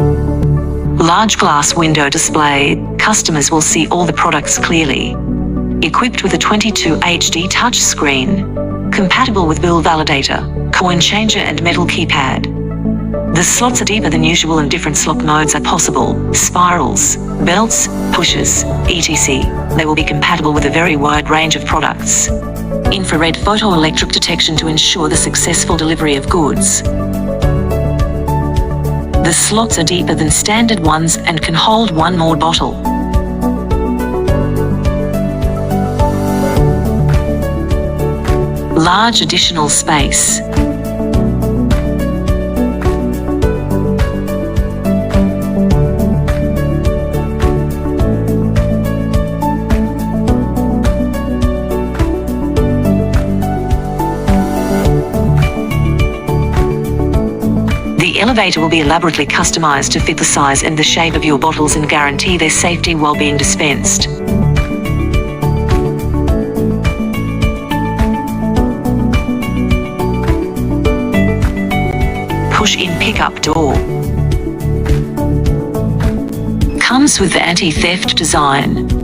Large glass window display. Customers will see all the products clearly. Equipped with a 22 HD touchscreen. Compatible with bill validator, coin changer and metal keypad. The slots are deeper than usual and different slot modes are possible. Spirals, belts, pushers, etc. They will be compatible with a very wide range of products. Infrared photoelectric detection to ensure the successful delivery of goods. The slots are deeper than standard ones and can hold one more bottle. Large additional space. The elevator will be elaborately customized to fit the size and the shape of your bottles and guarantee their safety while being dispensed. Push-in pickup door. Comes with the anti-theft design.